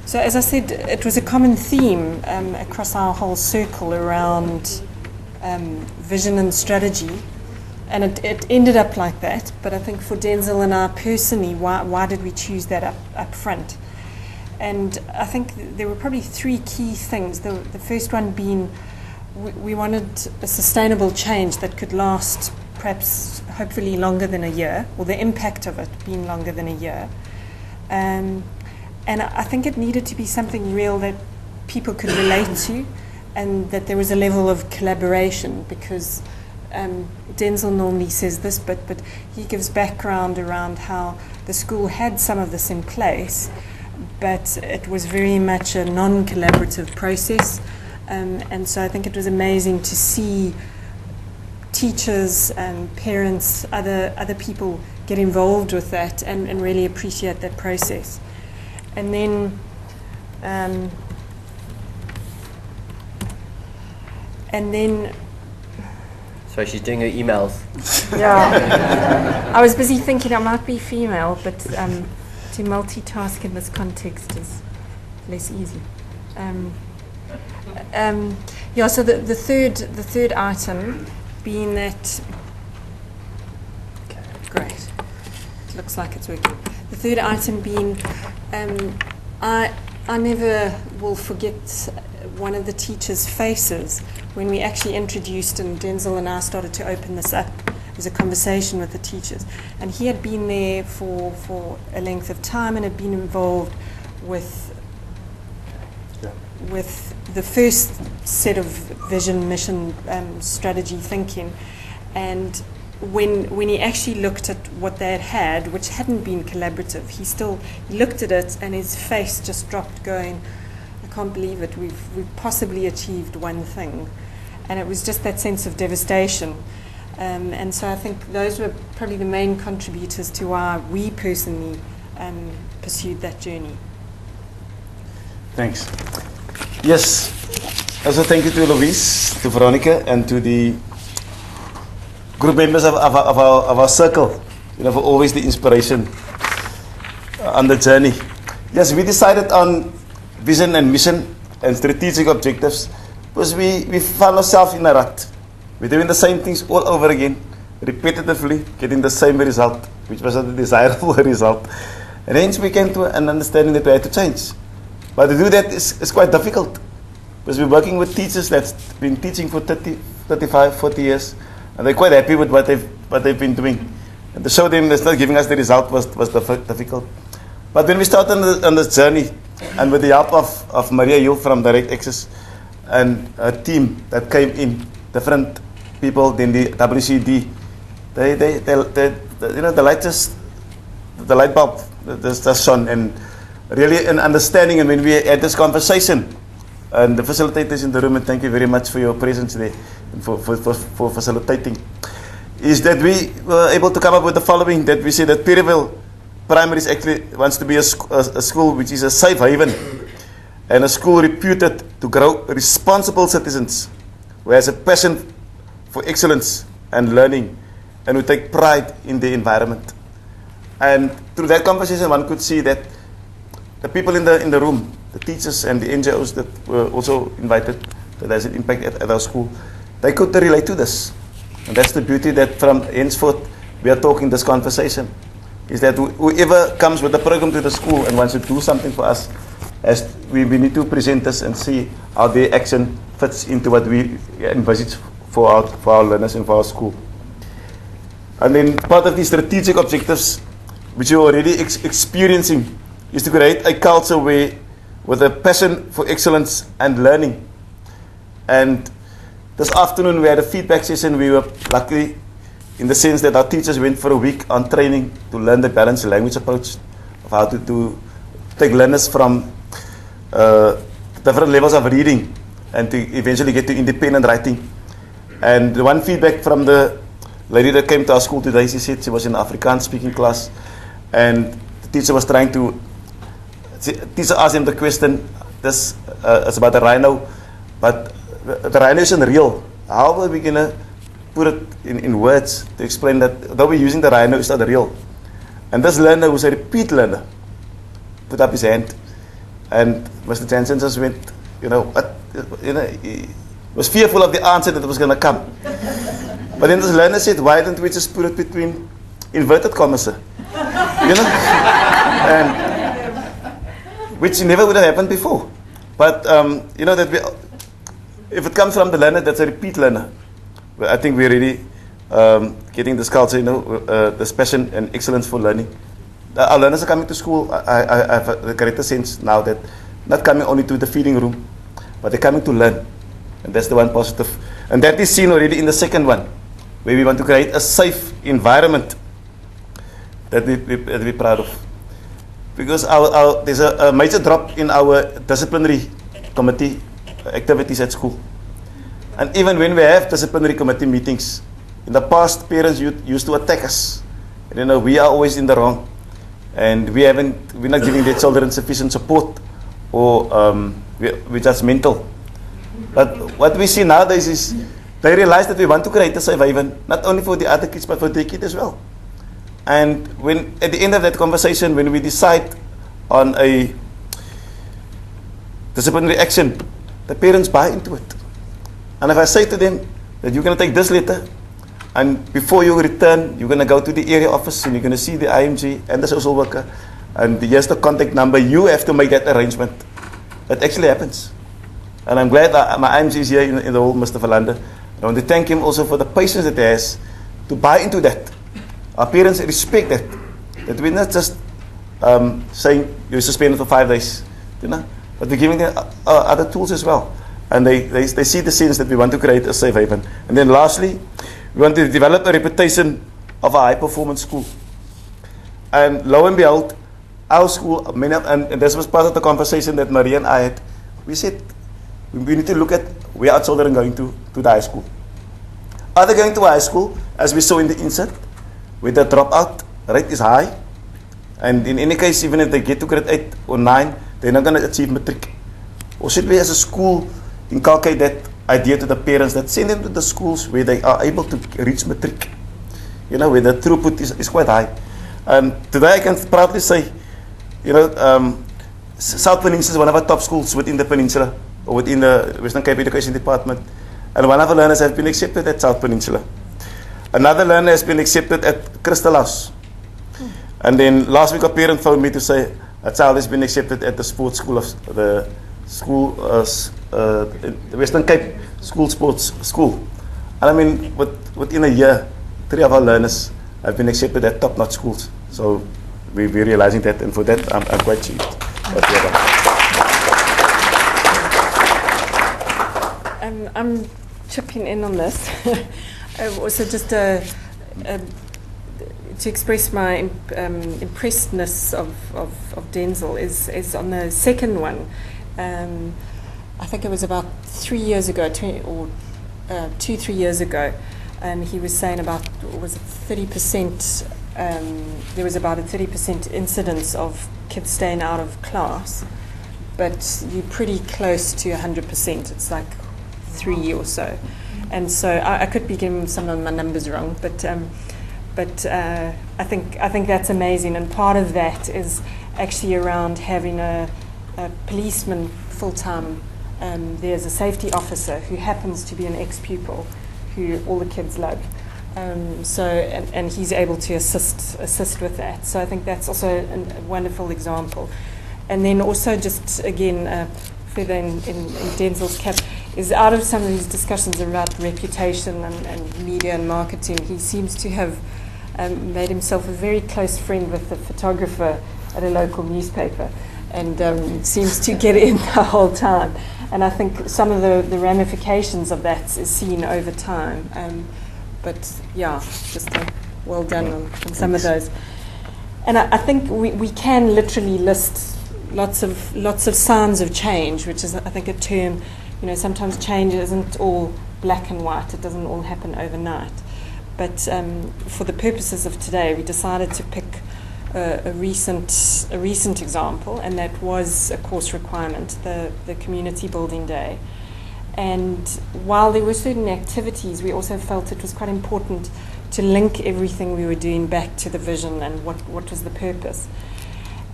So as I said, it was a common theme across our whole circle around vision and strategy. And it ended up like that. But I think for Denzil and I personally, why did we choose that up front? And I think there were probably three key things. The first one being we wanted a sustainable change that could last perhaps hopefully longer than a year, or the impact of it being longer than a year. And I think it needed to be something real that people could relate to, and that there was a level of collaboration, because Denzil normally says this, but he gives background around how the school had some of this in place, but it was very much a non-collaborative process. And so I think it was amazing to see teachers and parents, other people get involved with that and really appreciate that process. And then So she's doing her emails. Yeah, I was busy thinking I might be female, but to multitask in this context is less easy. So the third item being that. Okay, great. It looks like it's working. The third item being, I never will forget one of the teachers' faces when we actually introduced, and Denzil and I started to open this up as a conversation with the teachers. And he had been there for a length of time and had been involved with the first set of vision, mission, strategy thinking. And when he actually looked at what they had, which hadn't been collaborative, he looked at it and his face just dropped, going, I can't believe it, we've possibly achieved one thing. And it was just that sense of devastation. And so I think those were probably the main contributors to why we personally pursued that journey. Thanks. Yes, also thank you to Louise, to Veronica, and to the group members of our circle, for always the inspiration on the journey. Yes, we decided on vision and mission and strategic objectives because we found ourselves in a rut. We're doing the same things all over again, repetitively, getting the same result, which was a desirable result. And hence we came to an understanding that we had to change. But to do that is quite difficult, because we're working with teachers that's been teaching for 30, 35, 40 years, and they're quite happy with what they've been doing. And to show them that's not giving us the result was difficult. But when we started on this journey, and with the help of Maria Hill from Direct Access and a team that came in, different people, then the WCD, the light bulb just shone, and really an understanding. And when we had this conversation, and the facilitators in the room, and thank you very much for your presence there and for facilitating, is that we were able to come up with the following, that we say that Perivale Primary actually wants to be a school which is a safe haven and a school reputed to grow responsible citizens who has a passion for excellence and learning and who take pride in the environment. And through that conversation, one could see that the people in the room, the teachers and the NGOs that were also invited, that has an impact at our school, they could relate to this. And that's the beauty, that from henceforth we are talking this conversation, is that whoever comes with a program to the school and wants to do something for us, as we need to present this and see how their action fits into what we envisage for our learners and for our school. And then part of the strategic objectives, which you're already experiencing, is to create a culture where, with a passion for excellence and learning. And this afternoon we had a feedback session. We were lucky in the sense that our teachers went for a week on training to learn the balanced language approach, of how to take learners from different levels of reading and to eventually get to independent writing. And the one feedback from the lady that came to our school today, she said she was in an Afrikaans speaking class, and the teacher was trying to, teacher asked him the question, this it's about the rhino, but the rhino isn't real. How are we going to put it in words to explain that though we're using the rhino, it's not real? And this learner, who's a repeat learner, put up his hand And Mr. Jansen just went, he was fearful of the answer that was going to come. But then this learner said, why don't we just put it between inverted commas, sir? And which never would have happened before. But, if it comes from the learner, that's a repeat learner. I think we're really getting this culture, this passion and excellence for learning. Our learners are coming to school. I have a greater sense now that not coming only to the feeding room, but they're coming to learn. And that's the one positive. And that is seen already in the second one, where we want to create a safe environment that we're proud of. Because there's a major drop in our disciplinary committee activities at school. And even when we have disciplinary committee meetings, in the past, parents used to attack us. We are always in the wrong. And we're not giving their children sufficient support, or we're judgmental. But what we see nowadays is they realize that we want to create a safe haven, not only for the other kids, but for their kids as well. And when at the end of that conversation, when we decide on a disciplinary action, the parents buy into it. And if I say to them that you're going to take this letter, and before you return, you're going to go to the area office and you're going to see the IMG and the social worker, and here's the contact number, you have to make that arrangement. That actually happens. And I'm glad that my IMG is here in the whole, Mr. Verlander. I want to thank him also for the patience that he has to buy into that. Our parents respect that. That we're not just saying you're suspended for 5 days, but we're giving them other tools as well. And they see the sense that we want to create a safe haven. And then lastly, we want to develop a reputation of a high-performance school. And lo and behold, our school, and this was part of the conversation that Maria and I had, we said, we need to look at where our children are going to the high school. Are they going to high school, as we saw in the insert, where the dropout rate is high? And in any case, even if they get to grade 8 or 9, they're not going to achieve matric. Or should we as a school inculcate that idea to the parents, that send them to the schools where they are able to reach matric, where the throughput is quite high. Today I can proudly say, South Peninsula is one of our top schools within the peninsula, or within the Western Cape Education Department. And one of our learners has been accepted at South Peninsula. Another learner has been accepted at Crystal House. And then last week a parent phoned me to say a child has been accepted at the sports school of the Western Cape School Sports School. And I mean, within a year, 3 of our learners have been accepted at top-notch schools. So we're realizing that, and for that, I'm quite cheap. I'm chipping in on this. Also, just to express my impressedness of Denzil is on the second one. I think it was about 3 years ago, 2-3 years ago, he was saying about, was it 30%, there was about a 30% incidence of kids staying out of class, but you're pretty close to 100%. It's like 3 or so. And so I could be getting some of my numbers wrong, but I think that's amazing. And part of that is actually around having a policeman full-time. There's a safety officer who happens to be an ex-pupil who all the kids love. And he's able to assist with that. So I think that's also a wonderful example. And then also just, again, further in Denzil's cap, is out of some of these discussions about reputation and media and marketing, he seems to have made himself a very close friend with the photographer at a local newspaper, and seems to get in the whole time. And I think some of the ramifications of that is seen over time. But yeah, just well done on some of those. And I think we can literally list lots of signs of change, which is, I think, a term. Sometimes change isn't all black and white. It doesn't all happen overnight. But for the purposes of today, we decided to pick a recent example, and that was a course requirement, the Community Building Day. And while there were certain activities, we also felt it was quite important to link everything we were doing back to the vision and what was the purpose.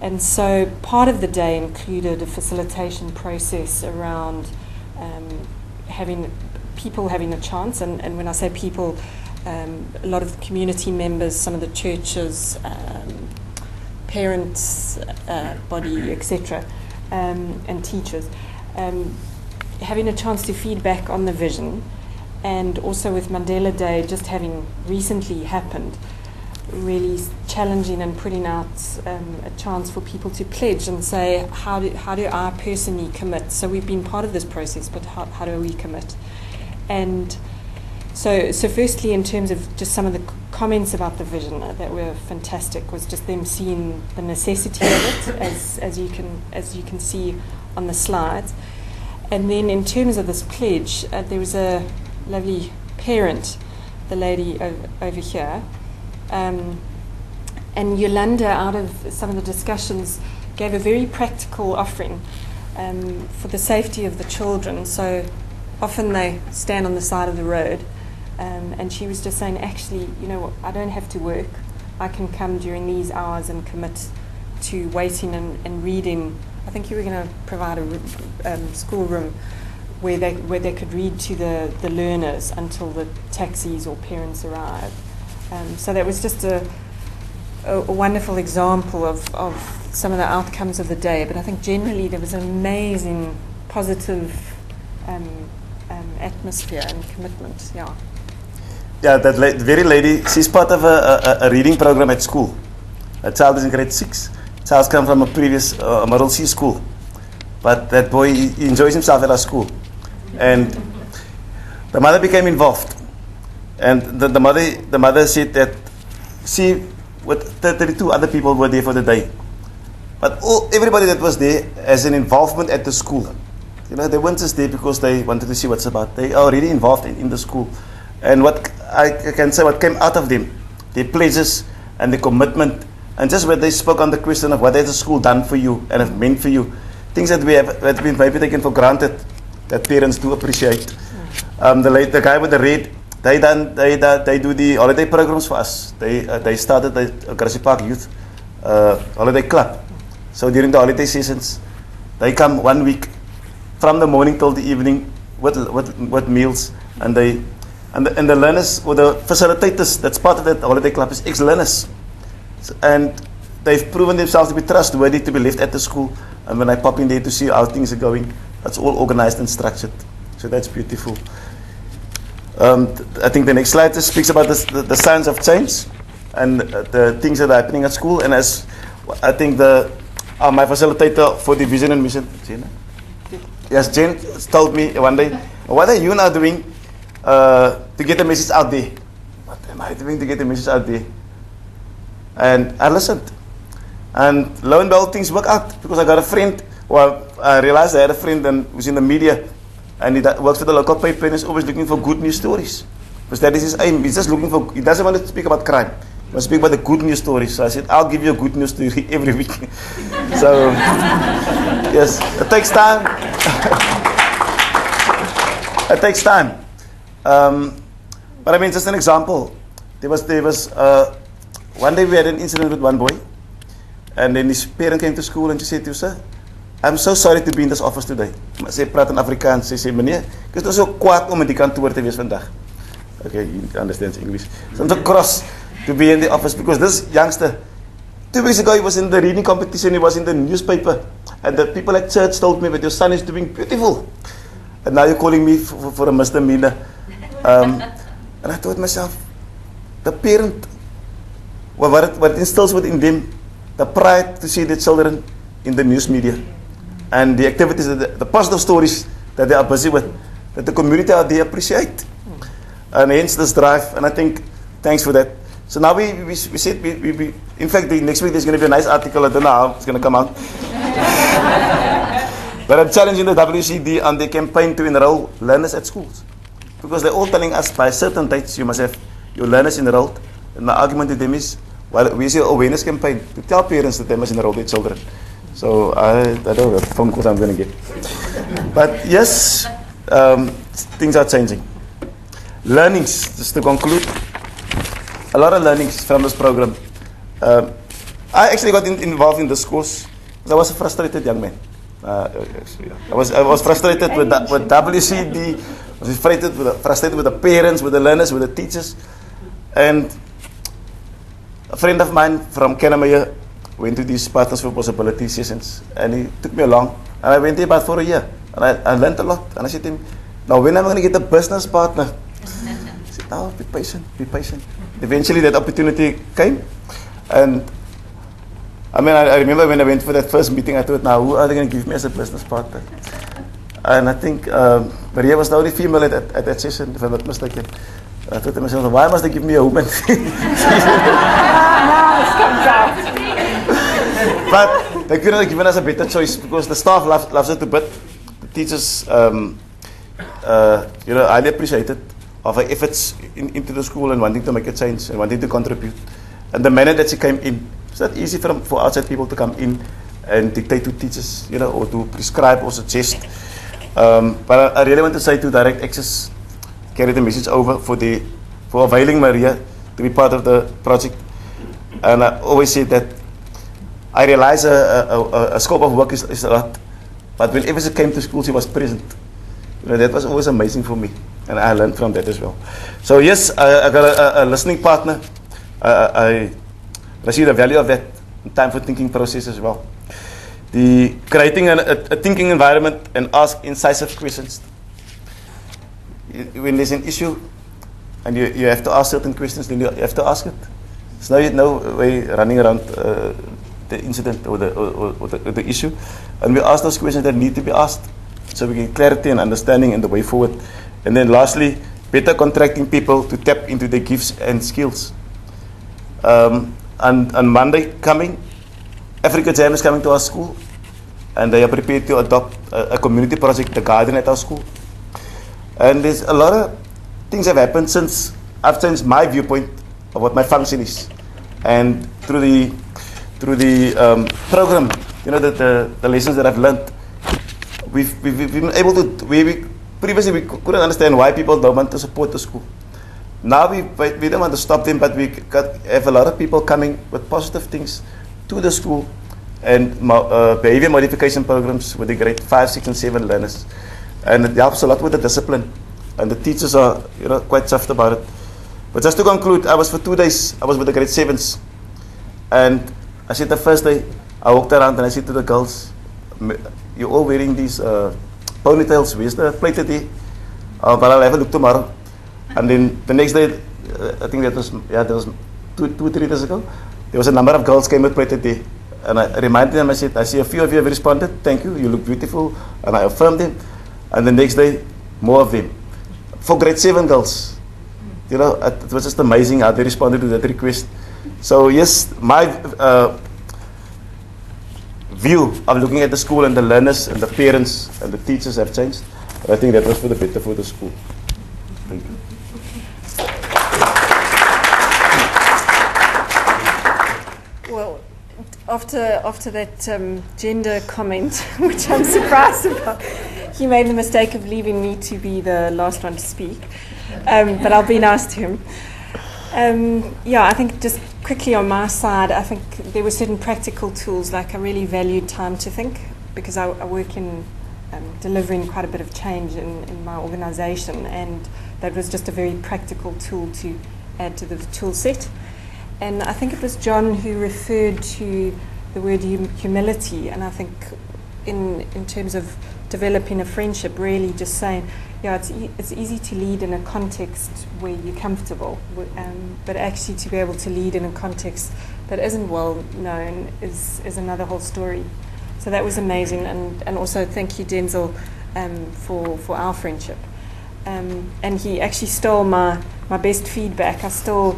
And so part of the day included a facilitation process around having a chance, and when I say people, a lot of the community members, some of the churches, parents, body, etc., and teachers, having a chance to feedback on the vision, and also with Mandela Day just having recently happened, really challenging and putting out a chance for people to pledge and say, how do I personally commit? So we've been part of this process, but how do we commit? And so firstly, in terms of just some of the comments about the vision that were fantastic, was just them seeing the necessity of it, as you can see on the slides. And then in terms of this pledge, there was a lovely parent, the lady over here, and Yolanda, out of some of the discussions, gave a very practical offering for the safety of the children. So often they stand on the side of the road, and she was just saying, actually, you know what, I don't have to work. I can come during these hours and commit to waiting and reading. I think you were going to provide a schoolroom where they could read to the learners until the taxis or parents arrive. So that was just a wonderful example of some of the outcomes of the day. But I think generally there was an amazing positive atmosphere and commitment. Yeah. Yeah, that very lady, she's part of a reading program at school. A child is in grade 6. Child comes from a previous Model C school. But that boy, he enjoys himself at our school. And the mother became involved. And the mother said that she, with 32 other people were there for the day. But everybody that was there has an involvement at the school. You know, they weren't just there because they wanted to see what's about. They are already involved in the school. And what I can say, what came out of them, their pledges and the commitment, and just when they spoke on the question of what has the school done for you and have meant for you, things that we have that been maybe taken for granted, that parents do appreciate. The guy with the red, they do the holiday programs for us. They started the Grassy Park Youth Holiday Club. So during the holiday seasons, they come 1 week from the morning till the evening with meals, and the learners or the facilitators that's part of that holiday club is ex-learners, and they've proven themselves to be trustworthy to be left at the school. And when I pop in there to see how things are going, that's all organized and structured. So that's beautiful. I think the next slide just speaks about the signs of change and the things that are happening at school. And as I think my facilitator for the vision and mission, yes, Jen told me one day, what are you now doing to get the message out there? What am I doing to get the message out there? And I listened. And lo and behold, things work out, because I got a friend, well, I realized I had a friend who's in the media, and he works for the local paper and is always looking for good news stories. Because that is his aim. He's just looking for, he doesn't want to speak about crime. He wants to speak about the good news stories. So I said, I'll give you a good news story every week. So, yes, it takes time. It takes time. But I mean, just an example. There was one day we had an incident with one boy, and then his parent came to school and she said to him, sir, I'm so sorry to be in this office today. Sy praat in Afrikaans. Sy sê, meneer, ek is nou so kwaad om in die kantoor te wees vandag. Okay, he understands English. So I'm so cross to be in the office because this youngster, 2 weeks ago he was in the reading competition, he was in the newspaper, and the people at church told me that your son is doing beautiful. And now you're calling me for a misdemeanor. And I thought myself, the parent, what instills within them, the pride to see the children in the news media, and the activities, the positive stories that they are busy with, that the community out there appreciate. And hence this drive, and I think, thanks for that. So now we said, in fact, next week there's going to be a nice article, I don't know how it's going to come out. But I'm challenging the WCD on the campaign to enroll learners at schools. Because they're all telling us by certain dates you must have your learners enrolled. And my argument to them is, well, we see an awareness campaign to tell parents that they must enroll their children. So I don't know what phone calls I'm going to get. But yes, things are changing. Learnings, just to conclude, a lot of learnings from this program. I actually got involved in this course because I was a frustrated young man. I was frustrated with WCD. I was frustrated with the parents, with the learners, with the teachers. And a friend of mine from Kennemeyer went to these Partners for Possibility sessions, and he took me along. And I went there about for a year, and I learned a lot. And I said to him, now when am I going to get a business partner? He said, no, be patient, be patient. Eventually that opportunity came, and I mean, I remember when I went for that first meeting, I thought, now who are they going to give me as a business partner? And I think Maria was the only female at that session, if I'm not mistaken. I thought to myself, why must they give me a woman? But they could have given us a better choice because the staff loves it a bit. The teachers, highly appreciated of her efforts into the school and wanting to make a change and wanting to contribute. And the manner that she came in, it's not easy for outside people to come in and dictate to teachers, or to prescribe or suggest. But I really want to say to Direct Access, carry the message over for availing Maria to be part of the project. And I always say that I realize a scope of work is a lot, but whenever she came to school, she was present. That was always amazing for me, and I learned from that as well. So yes, I got a listening partner. I see the value of that time for thinking process as well. The creating a thinking environment and ask incisive questions. When there's an issue and you have to ask certain questions, then you have to ask it. There's no way running around the incident or the issue. And we ask those questions that need to be asked so we get clarity and understanding and the way forward. And then lastly, better contracting people to tap into their gifts and skills. On Monday coming, Africa Jam is coming to our school, and they are prepared to adopt a community project, the garden at our school. And there's a lot of things have happened since I've changed my viewpoint of what my function is. And through the program, the lessons that I've learned, we've been able to. Previously we couldn't understand why people don't want to support the school. Now we don't want to stop them, but we have a lot of people coming with positive things to the school and behavior modification programs with the grade 5, 6, and 7 learners. And it helps a lot with the discipline. And the teachers are quite chuffed about it. But just to conclude, I was for 2 days, I was with the grade 7s. And I said the first day, I walked around and I said to the girls, you're all wearing these ponytails, where's the plate today? But I'll have a look tomorrow. And then the next day, I think that was 2-3 days ago, there was a number of girls came with plate today. And I reminded them, I said, I see a few of you have responded, thank you, you look beautiful. And I affirmed them. And the next day, more of them. For grade 7 girls. It was just amazing how they responded to that request. So yes, my view of looking at the school and the learners and the parents and the teachers have changed. But I think that was for the better for the school. Thank you. Well, after that gender comment, which I'm surprised about, he made the mistake of leaving me to be the last one to speak. But I'll be nice to him. I think just quickly on my side, I think there were certain practical tools, like I really valued time to think, because I work in delivering quite a bit of change in my organisation, and that was just a very practical tool to add to the tool set. And I think it was John who referred to the word humility, and I think in terms of developing a friendship, really just saying, it's easy to lead in a context where you're comfortable, but actually to be able to lead in a context that isn't well known is another whole story. So that was amazing, and also thank you, Denzil, for our friendship. And he actually stole my best feedback. I still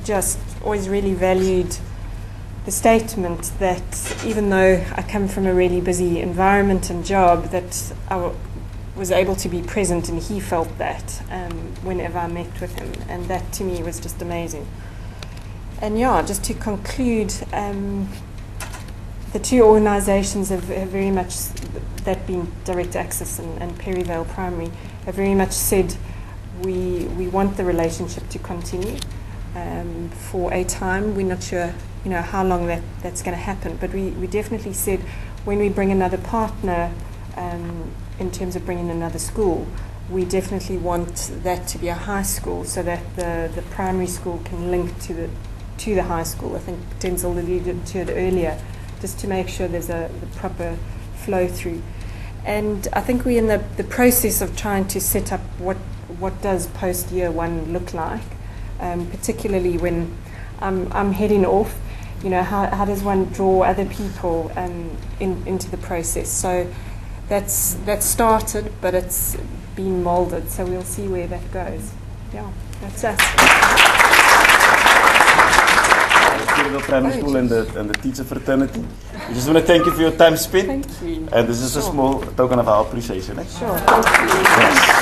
just always really valued the statement that even though I come from a really busy environment and job, that I was able to be present, and he felt that whenever I met with him, and that to me was just amazing. And just to conclude, the two organisations have very much, that being Direct Access and Perryvale Primary, have very much said we want the relationship to continue for a time. We're not sure how long that's going to happen. But we definitely said when we bring another partner, in terms of bringing another school, we definitely want that to be a high school so that the primary school can link to the high school. I think Denzil alluded to it earlier, just to make sure there's the proper flow through. And I think we're in the process of trying to set up what does post year one look like, particularly when I'm heading off. How does one draw other people into the process? So that's started, but it's been moulded. So we'll see where that goes. Yeah, that's us. The primary school and the teacher fraternity. We just want to thank you for your time spent. Thank you. And this is a small token of our appreciation. Sure, thank you. Yes.